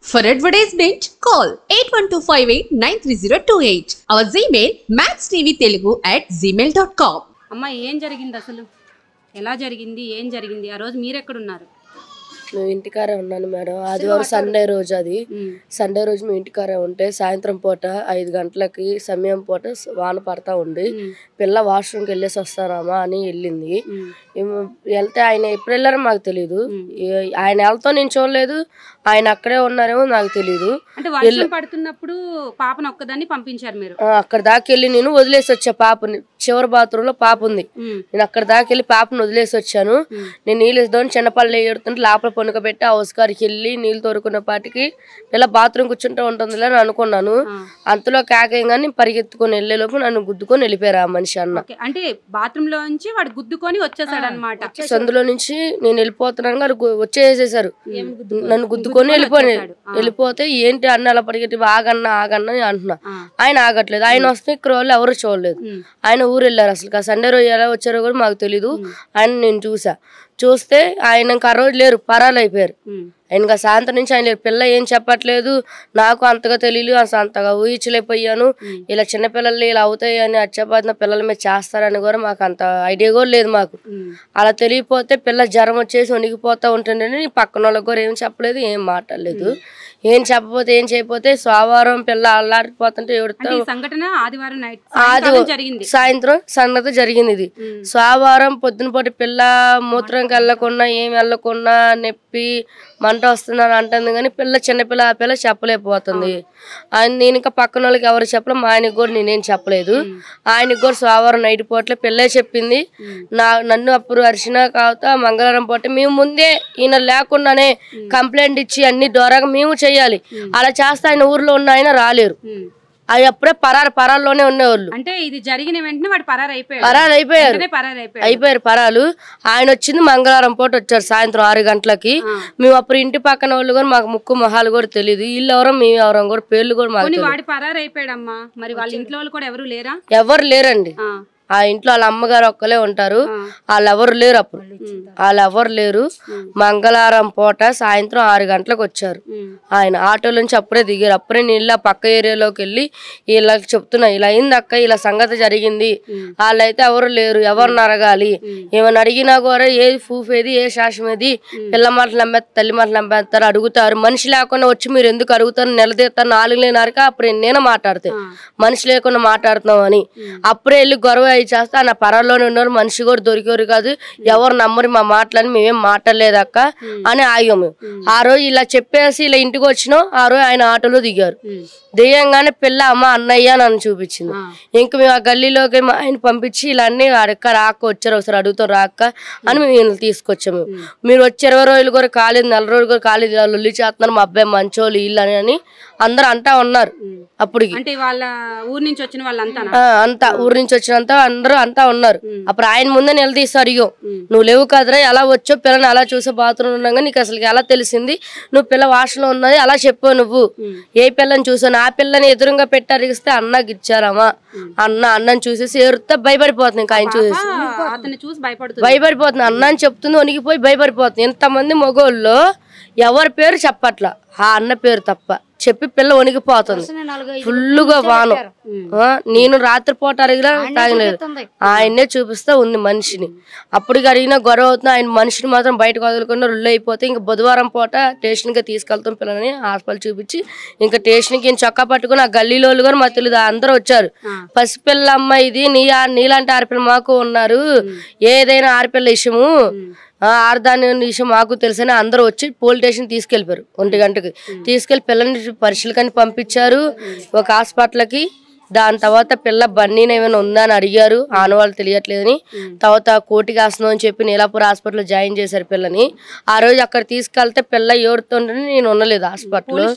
For advertisement, call 8125893028. Our Gmail maxtvtelugu@gmail.com. అమ్మ ఏం జరిగింది అసలు? ఎలా జరిగింది? ఏం జరిగింది? ఆ రోజు మీరెక్కడున్నారు? మేము ఇంటికారే ఉన్నాను మేడం. ఆదివారం సండే రోజు అది. సండే రోజు మేము ఇంటికారే ఉంటే సాయంత్రం పూట 5 గంటలకి సమయం పూట వాన పడతా ఉంది. పిల్ల వాష్రూమ్కి వెళ్ళేసి వస్తారామా అని వెళ్ళింది. వెళ్తే ఆయన ఎప్పుడు వెళ్ళారో మాకు తెలియదు. ఆయన వెళ్తాం నేను చూడలేదు, ఆయన అక్కడే ఉన్నారేమో నాకు తెలియదు. అంటే వర్షం పడుతున్నప్పుడు పాపను ఒక్కదాన్ని పంపించారు మీరు? అక్కడ దాకా వెళ్ళి నేను వదిలేసి వచ్చా పాపని. చివరి బాత్రూమ్ లో పాప ఉంది. నేను అక్కడ దాకా వెళ్ళి పాపను వదిలేసి వచ్చాను. నేను నీళ్ళు ఇద్దామని చిన్నపల్లి ఏడుతుంటే లోపల పొనుకబెట్టి హౌస్ కాడికి వెళ్ళి నీళ్ళు తోరుకున్న పాటికి ఇలా బాత్రూమ్ కూర్చుంటూ ఉంటుంది అని అనుకున్నాను. అంతలో కాకేయంగానే పరిగెత్తుకొని వెళ్లే లోపు నన్ను గుద్దుకొని వెళ్ళిపోయారు ఆ మనిషి అన్న. అంటే బాత్రూమ్ లో నుంచి వాడు గుద్దుకొని వచ్చేసాడు అన్నమాట. సందులో నుంచి నేను వెళ్ళిపోతున్నాను వచ్చేసేసారు. నన్ను గుద్దుకొని వెళ్ళిపోతే ఏంటి అన్న అలా పరిగెత్తి ఆగన్నా ఆగన్నా అని అంటున్నా. ఆయన ఆగట్లేదు. ఆయన వస్తే ఇక్కడ వాళ్ళు ఎవరు చూడలేదు. ఆయన ఊరు వెళ్ళారు. అసలు సండే రోజు ఎలా వచ్చారో కూడా మాకు తెలీదు. ఆయన నేను చూస్తే ఆయన ఇంకా ఆ రోజు లేరు, పరాలు అయిపోయారు. ఇంకా సాయంత్రం నుంచి ఆయన పిల్ల ఏం చెప్పట్లేదు. నాకు అంతగా తెలియదు, అసలు అంతగా ఊహించలేకపోయాను. ఇలా చిన్నపిల్లలు ఇలా అవుతాయి అని అచ్చపాదిన పిల్లల మీద చేస్తారని కూడా మాకు అంత ఐడియా కూడా లేదు మాకు. అలా తెలియపోతే పిల్ల జ్వరం వచ్చేసి వణికిపోతా ఉంటుండని పక్కన వాళ్ళకి కూడా ఏం చెప్పలేదు, ఏం మాట్లాడలేదు. ఏం చెప్పపోతే ఏం చేయకపోతే సోమవారం పిల్ల అల్లాడిపోతుంటే సాయంత్రం సంగతి జరిగింది. ఇది సోమవారం పొద్దున పూట పిల్ల మూత్రంకి వెళ్ళకుండా ఏం వెళ్ళకుండా నొప్పి మంట వస్తుందని అంటుంది. కానీ పిల్ల చిన్నపిల్ల ఆ పిల్ల చెప్పలేకపోతుంది. నేను ఇంకా పక్కన వాళ్ళకి ఎవరు చెప్పలే, మా ఆయనకి కూడా నేనేం చెప్పలేదు. ఆయనకి కూడా సోమవారం నైట్ పూటలే పిల్లే చెప్పింది. నన్ను అప్పుడు అరిసిన కావుతా మంగళవారం పూట మేము ముందే ఈయన లేకుండానే కంప్లైంట్ ఇచ్చి అన్ని ద్వారాగా మేము చెయ్యాలి. అలా చేస్తే ఆయన ఊర్లో ఉన్న ఆయన రాలేరు. అవి అప్పుడే పరాల్లోనే ఉండేవాళ్ళు. అంటే ఇది జరిగిన వెంటనే వాడు అయిపోయారు పరాలు. ఆయన వచ్చింది మంగళవారం పూట వచ్చారు సాయంత్రం 6 గంటలకి. మేము అప్పుడు ఇంటి పక్కన వాళ్ళు కూడా మాకు ముక్కు మొహాలు కూడా తెలియదు. వీళ్ళు ఎవరో మేము ఎవరం కూడా పేర్లు కూడా మాకు వాడి పరారు అయిపోయాడమ్మా. మరి వాళ్ళ ఇంట్లో వాళ్ళు కూడా ఎవరు లేరా? ఎవరు లేరండి. ఆ ఇంట్లో వాళ్ళ అమ్మగారు ఒక్కలే ఉంటారు. వాళ్ళెవరు లేరు. అప్పుడు వాళ్ళెవరు లేరు. మంగళవారం పూట సాయంత్రం 6 గంటలకు వచ్చారు. ఆయన ఆటో నుంచి అప్పుడే దిగారు. అప్పుడే నేను పక్క ఏరియాలోకి వెళ్ళి వీళ్ళకి చెప్తున్నా, ఇలా అయింది అక్క, ఇలా సంగతి జరిగింది. వాళ్ళైతే ఎవరు లేరు, ఎవరిని అడగాలి, ఏమైనా అడిగినా కూడా ఏది ప్రూఫ్ ఏది, ఏ శాసనం ఏది, పిల్ల మాటలు నమ్మేస్తారు, తల్లి మాటలు నమ్మేస్తారు, అడుగుతారు. మనిషి లేకుండా వచ్చి మీరు ఎందుకు అడుగుతారు, నిలదీస్తారు. 4 అప్పుడు నేను మాట్లాడితే మనిషి లేకుండా మాట్లాడుతున్నాం అని అప్పుడే వెళ్ళి గొడవ చేస్తా. నా పరాల్లోనే ఉన్నారు, మనిషి కూడా దొరికేవారు కాదు, ఎవరు నమ్మరు మా మాటలని, మేమేం మాట్లాడలేదక్క అని ఆగాము. ఆ రోజు ఇలా చెప్పేసి ఇలా ఇంటికి వచ్చినాం. ఆ రోజు ఆయన ఆటోలో దిగారు. దిగంగానే పిల్ల అమ్మ అన్నయ్య నన్ను చూపించింది. ఇంక మేము ఆ గల్లీలోకి మా ఆయన పంపించి ఇలా అన్ని అడక్క రాక వచ్చారు, ఒకసారి అడుగుతాం రాక అని మేము తీసుకొచ్చాము. మీరు వచ్చి 20 రోజులు కూడా కాలేదు, 4 రోజులు కూడా కాలేదు, లొల్లి చేస్తున్నారు, మా అబ్బాయి మంచోళ్ళు వీళ్ళు అని అందరూ అంటా ఉన్నారు. అప్పటికి వాళ్ళ ఊరు నుంచి వచ్చిన వాళ్ళంతా అంతా ఊరు నుంచి వచ్చినంత అందరూ అంతా ఉన్నారు. అప్పుడు ఆయన ముందే నిలదీసి అడిగాం, నువ్వు లేవు కదరా, ఎలా వచ్చావు, పిల్లని అలా చూసే బాత్రూమ్ ఉన్నాగా నీకు అసలు ఎలా తెలిసింది, నువ్వు పిల్ల వాష్లో ఉన్నది అలా చెప్పావు, నువ్వు ఏ పిల్లని చూసావు, ఆ పిల్లని ఎదురుగా పెట్టి అడిగిస్తే అన్నకి ఇచ్చారమ్మా. అన్నని చూసేసి ఏరుతా భయపడిపోతుంది. ఇంకా ఆయన చూసేసి భయపడిపోతుంది. అన్న అని చెప్తుంది, వణికిపోయి భయపడిపోతుంది. ఇంతమంది మగోళ్ళు ఎవరి పేరు చెప్పట్లా, ఆ అన్న పేరు తప్ప చెప్పి పిల్ల వణికిపోతుంది. ఫుల్లుగా వానం. నేను రాత్రిపూట అడిగినా తాగలేదు, ఆయన్నే చూపిస్తా ఉంది మనిషిని. అప్పటికి అడిగినా గొడవ అవుతుంది. ఆయన మనిషిని మాత్రం బయటకు వదులుకుండా రుళ్ళు అయిపోతే ఇంకా బుధవారం పూట స్టేషన్కి తీసుకెళ్తాం పిల్లని హాస్పిటల్ చూపించి. ఇంకా స్టేషన్కి చొక్కా పట్టుకుని ఆ గల్లీలో కూడా మాకు తెలియదు, అందరూ వచ్చారు. పసిపిల్ల అమ్మ ఇది, నీలాంటి ఆడపిల్ల మాకు ఉన్నారు, ఏదైనా ఆడపిల్ల విషయము ఆడదాని విషయం మాకు తెలుసని అందరూ వచ్చి పోలీస్ స్టేషన్ తీసుకెళ్ళిపోయారు. 1 గంటకి తీసుకెళ్లి పిల్లని పరీక్షలకని పంపించారు ఒక హాస్పిటల్కి. దాని తర్వాత పిల్ల బన్నీని ఏమైనా ఉందా అని అడిగారు, ఆనవాళ్ళు తెలియట్లేదని. తర్వాత కోటికి వేస్తున్నాం అని చెప్పి నీలాపూర్ హాస్పిటల్లో జాయిన్ చేశారు పిల్లని. ఆ రోజు అక్కడ తీసుకెళ్తే పిల్ల ఎవరితోనే నేను ఉండలేదు హాస్పిటల్లో.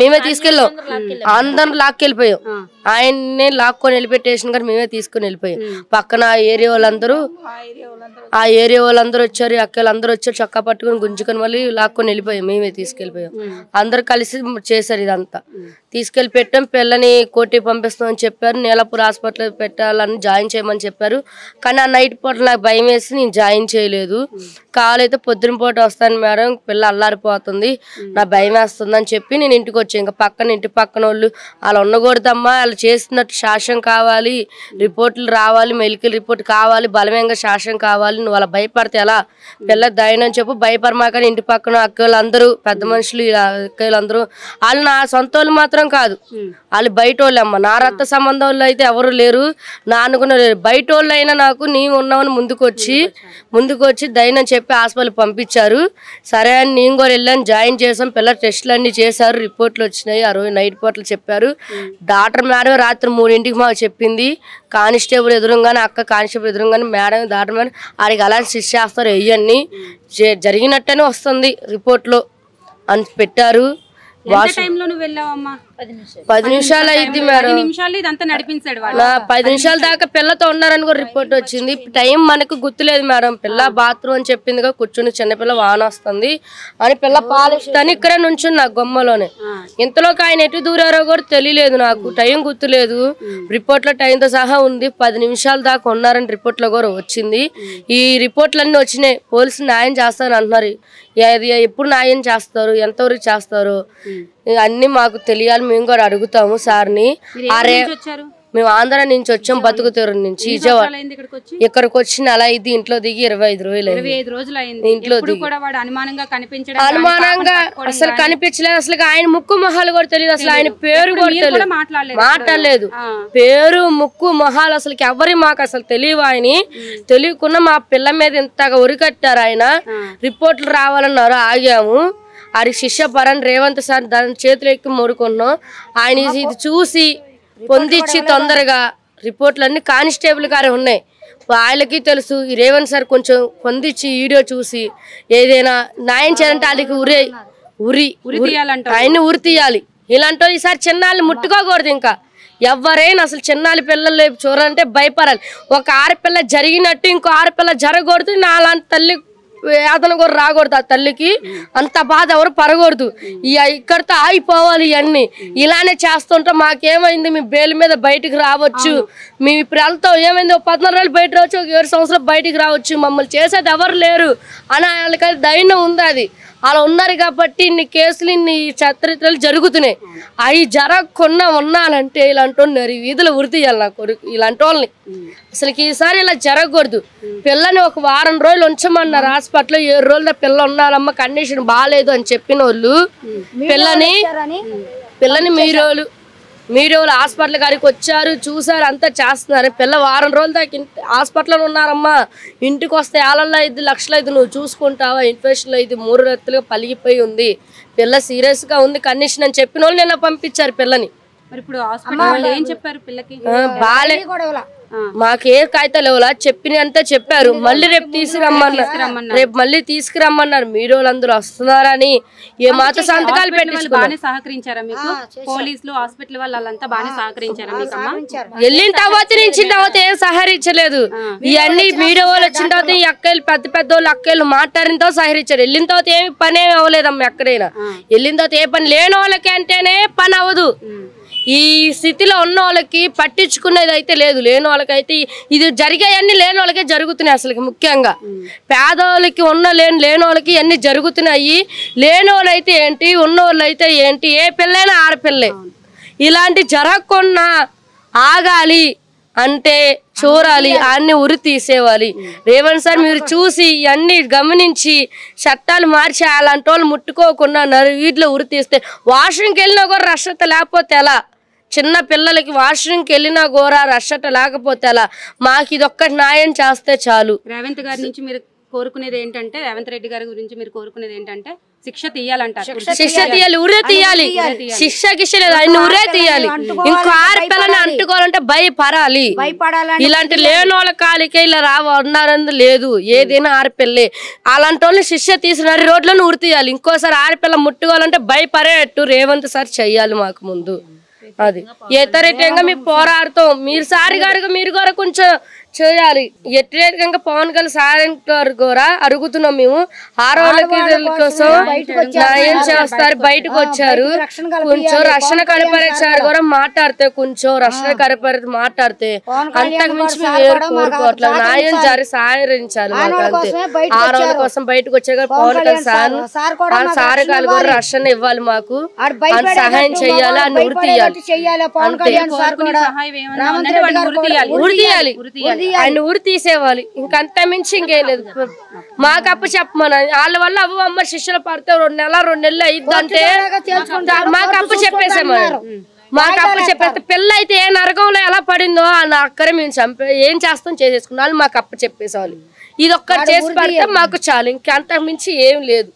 మేమే తీసుకెళ్ళాం, అందరం లాక్కెళ్ళిపోయాం. ఆయన్ని లాక్కొని వెళ్ళిపోయి స్టేషన్ గారు మేమే తీసుకొని వెళ్ళిపోయాం. పక్కన ఆ ఏరియా వాళ్ళందరూ వచ్చారు, అక్కలందరూ వచ్చారు, చొక్కా పట్టుకుని గుంజుకొని మళ్ళీ లాక్కొని వెళ్ళిపోయాం. మేమే తీసుకెళ్ళిపోయాం. అందరు కలిసి చేశారు ఇదంతా. తీసుకెళ్ళి పెట్టాం. పిల్లని కోటి పంపిస్తామని చెప్పారు. నీలాపూర్ హాస్పిటల్ పెట్టాలని జాయిన్ చేయమని చెప్పారు. కానీ ఆ నైట్ పూట నాకు భయం వేసి నేను జాయిన్ చేయలేదు. కావాలైతే పొద్దున పూట వస్తాను మేడం, పిల్ల అల్లారిపోతుంది, నా భయం వేస్తుంది అని చెప్పి నేను ఇంటికి వచ్చాను. ఇంకా ఇంటి పక్కన వాళ్ళు అలా ఉండకూడదమ్మా, వాళ్ళు చేస్తున్నట్టు శాసనం కావాలి, రిపోర్ట్లు రావాలి, మెడికల్ రిపోర్ట్ కావాలి, బలమేంగా శాసనం కావాలి, నువ్వు అలా భయపడితే ఎలా, పిల్ల దయనని చెప్పు, భయపడమాకని ఇంటి పక్కన అక్కలందరూ పెద్ద మనుషులు అక్కలందరూ, వాళ్ళు నా సొంత వాళ్ళు మాత్రం కాదు, వాళ్ళు బయట వాళ్ళు అమ్మ, నా రక్త సంబంధం వాళ్ళు అయితే ఎవరు లేరు, నా అనుకున్న బయట వాళ్ళు అయినా నాకు నీవు ఉన్నామని ముందుకు వచ్చి దయనని చెప్పి హాస్పిటల్ పంపించారు. సరే అని నేను కూడా వెళ్ళాను, జాయిన్ చేసాం. పిల్లల టెస్టులు అన్ని చేశారు, రిపోర్ట్లు వచ్చినాయి. ఆ రోజు నైట్ పూటలు చెప్పారు. డాక్టర్ మేడం రాత్రి 3ంటికి మాకు చెప్పింది. కానిస్టేబుల్ ఎదురుగానే, అక్క కానిస్టేబుల్ ఎదురుగానే, మేడం డాక్టర్ మేడం ఆడికి అలా శిక్ష చేస్తారు, ఇవన్నీ జరిగినట్టనే వస్తుంది రిపోర్ట్లో అని పెట్టారు. 10 నిమిషాలు అయింది మేడం. 10 నిమిషాలు ఇదంతా నడిపించాడు. 10 నిమిషాల దాకా పిల్లతో ఉన్నారని కూడా రిపోర్ట్ వచ్చింది. టైం మనకు గుర్తులేదు మేడం. పిల్ల బాత్రూమ్ అని చెప్పిందిగా, కూర్చుని చిన్నపిల్ల వాన వస్తుంది అని పిల్ల పాలిస్తాను ఇక్కడే నుంచుని నాకు గొమ్మలోనే. ఇంతలోకి ఆయన ఎటు దూరారో కూడా తెలియలేదు, నాకు టైం గుర్తులేదు. రిపోర్ట్ లో టైంతో సహా ఉంది. 10 నిమిషాల దాకా ఉన్నారని రిపోర్ట్ లో కూడా వచ్చింది. ఈ రిపోర్ట్లన్నీ వచ్చినాయి. పోలీసులు న్యాయం చేస్తారని అంటున్నారు. ఎప్పుడు న్యాయం చేస్తారు, ఎంతవరకు చేస్తారు అన్ని మాకు తెలియాలి. మేము కూడా అడుగుతాము సార్ని. మేము ఆంధ్ర నుంచి వచ్చాం, బతుకుతెరు నుంచి విజయవాడ. ఇక్కడికి వచ్చిన అలా ఇది ఇంట్లో దిగి 25 రోజులు ఇంట్లో అనుమానంగా అసలు కనిపించలేదు. అసలు ఆయన ముక్కు మొహాలు కూడా తెలియదు, అసలు ఆయన పేరు కూడా తెలియదు, మాట్లాడలేదు. పేరు ముక్కు మొహాలు అసలు ఎవరి మాకు అసలు తెలియవు. ఆయన తెలియకుండా మా పిల్ల మీద ఇంతగా ఉరికట్టారు. ఆయన రిపోర్ట్లు రావాలన్నారు, ఆగాము. అది శిష్య పరని రేవంత్ సార్ దాని చేతులు ఎక్కి మూడుకున్నాం. ఆయన ఇది చూసి పొందించి తొందరగా రిపోర్ట్లన్నీ కానిస్టేబుల్ గారే ఉన్నాయి, వాళ్ళకి తెలుసు. ఈ రేవంత్ సార్ కొంచెం పొందించి వీడియో చూసి ఏదైనా న్యాయం చేయాలంటే వాళ్ళకి ఆయన్ని ఉరి తీయాలి. ఇలాంటి ఈసారి చిన్నాళ్ళు ముట్టుకోకూడదు. ఇంకా ఎవరైనా అసలు చిన్నాళ్ళ పిల్లలు చూడాలంటే భయపడాలి. ఒక ఆడపిల్ల జరిగినట్టు ఇంకో ఆడపిల్ల జరగకూడదు. నా అలాంటి తల్లి వేదన కూడా రాకూడదు, ఆ తల్లికి అంత బాధ ఎవరు పడకూడదు. ఇక్కడితో ఆగిపోవాలి. ఇవన్నీ ఇలానే చేస్తుంటే మాకేమైంది, మీ బెయిల్ మీద బయటికి రావచ్చు, మేము ఇప్పుడు వెళ్తాం, ఏమైంది 14 రోజులు బయట రావచ్చు, ఒక 7 సంవత్సరాలు బయటికి రావచ్చు, మమ్మల్ని చేసేది ఎవరు లేరు అని వాళ్ళకి ధైర్యం ఉంది. అది అలా ఉన్నారు కాబట్టి ఇన్ని కేసులు, ఇన్ని చరిత్రలు జరుగుతున్నాయి. అవి జరగకుండా ఉన్నాలంటే ఇలాంటి వాళ్ళు వీధులు ఉరి తీయాలి. నా కొడుకు ఇలాంటి వాళ్ళని అసలు ఈసారి ఇలా జరగకూడదు. పిల్లని ఒక వారం రోజులు ఉంచమన్నారు హాస్పిటల్లో. 7 రోజుల పిల్ల ఉన్నారమ్మ, కండిషన్ బాగాలేదు అని చెప్పిన వాళ్ళు పిల్లని మీరు హాస్పిటల్ గారికి వచ్చారు, చూసారు, అంతా చేస్తున్నారు. పిల్ల వారం రోజుల దాకా హాస్పిటల్లో ఉన్నారమ్మా. ఇంటికి వస్తే 5 లక్షలు అయితే నువ్వు చూసుకుంటావా, ఇన్ఫెక్షన్ అయితే 3 రెత్తులుగా పలిగిపోయి ఉంది, పిల్ల సీరియస్ గా ఉంది కండిషన్ అని చెప్పిన వాళ్ళు నిన్న పంపించారు పిల్లని. బాలే మాకే కాగితాలు ఇవ్వాలా, చెప్పినంత చెప్పారు. మళ్ళీ రేపు తీసుకురమ్మన్నారు. మీరు వాళ్ళందరూ వస్తున్నారని ఏ మాత్రం సంతకాలు పెట్టించుకున్నారు. వెళ్ళిన తర్వాత ఏం సహకరించలేదు. ఇవన్నీ మీడియా వాళ్ళు వచ్చిన తర్వాత ఈ అక్కలు పెద్ద వాళ్ళు అక్కలు మాట్లాడిన తర్వాత సహకరించారు. వెళ్ళిన తర్వాత ఏమి పని ఏమి అవ్వలేదమ్మా. ఎక్కడైనా వెళ్ళిన తర్వాత ఏ పని లేని వాళ్ళకి అంటేనే పని అవ్వదు. ఈ స్థితిలో ఉన్న వాళ్ళకి పట్టించుకునేది అయితే లేదు, లేని వాళ్ళకైతే ఇది జరిగాయన్నీ లేని వాళ్ళకే జరుగుతున్నాయి. అసలు ముఖ్యంగా పేదవాళ్ళకి లేని వాళ్ళకి అన్ని జరుగుతున్నాయి. లేని వాళ్ళు అయితే ఏంటి, ఉన్న వాళ్ళు అయితే ఏంటి, ఏ పిల్లైనా ఆడపిల్లే. ఇలాంటి జరగకుండా ఆగాలి అంటే చూడాలి, అన్ని ఉరి తీసేవాలి. రేవంత్ సార్ మీరు చూసి అన్ని గమనించి చట్టాలు మార్చి అలాంటి వాళ్ళు ముట్టుకోకుండా వీటిలో ఉరి తీస్తే, వాష్రూమ్కి వెళ్ళినా కూడా రక్షత లేకపోతే ఎలా, చిన్న పిల్లలకి వాష్రూమ్కి వెళ్ళినా కూడా రక్షత లేకపోతే ఎలా, మాకు ఇది ఒక్కటి న్యాయం చేస్తే చాలు. రేవంత్ గారి నుంచి మీరు కోరుకునేది ఏంటంటే, రేవంత్ రెడ్డి గారి గురించి మీరు కోరుకునేది ఏంటంటే శిక్ష తీయాలంటారు. శిక్ష తీయాలి, ఉరే తీయాలి. శిక్ష గిష్ట లేదు, ఆయన ఉరే తీయాలి. ఇంకో ఆడపిల్లని అంటుకోవాలంటే భయపడాలి. ఇలాంటి లేని వాళ్ళ కాలికే ఇలా ఉన్నారని లేదు, ఏదైనా ఆడపిల్లే. అలాంటి వాళ్ళని శిక్ష తీసిన రోడ్లను ఉరి తీయాలి. ఇంకోసారి ఆడపిల్ల ముట్టుకోవాలంటే భయపడేటట్టు రేవంత్ సార్ చెయ్యాలి మాకు ముందు. అది ఏతరీతంగా మేము పోరాడుతాం. మీరు సారి గారు మీరు కూడా కొంచెం చేయాలి. వ్యతిరేకంగా పవన్ కళ్యాణ్ సాయం కూడా అడుగుతున్నాం మేము. ఆడవాళ్ళకి కోసం న్యాయం చేస్తారు, బయటకు వచ్చారు. కొంచెం రక్షణ కనపరిచారు కూడా మాట్లాడితే, కొంచెం రక్షణ కనపరి మాట్లాడితే అంతకు మించి మేము కోరుకోవట్లేదు. న్యాయం సహాయించాలి మాకు అంతే. ఆడవాళ్ళ కోసం బయటకు వచ్చారు పవన్ కళ్యాణ్ సార్ కాలు కూడా రక్షణ ఇవ్వాలి, మాకు సహాయం చెయ్యాలి, అని ఉరి తీయాలి అంతే. ఉరి తీయాలి, ఆయన ఊరి తీసేవాలి. ఇంకంత మించి ఇంకేం లేదు. మాకు అప్పు చెప్పమని వాళ్ళ వల్ల అమ్మ శిష్యులు పడితే 2 నెలలు అయిద్దంటే మాకు అప్పు చెప్పేసామన్నారు. మాకు అప్పు చెప్పేస్తే పిల్ల అయితే ఏ నరకంలో ఎలా పడిందో ఆ అక్కడే మేము ఏం చేస్తాం చేసేసుకున్నాం. మాకు అప్పు చెప్పేసేవాళ్ళు. ఇది ఒక్కటి చేసి పడితే మాకు చాలు, ఇంకంతకు మించి ఏం లేదు.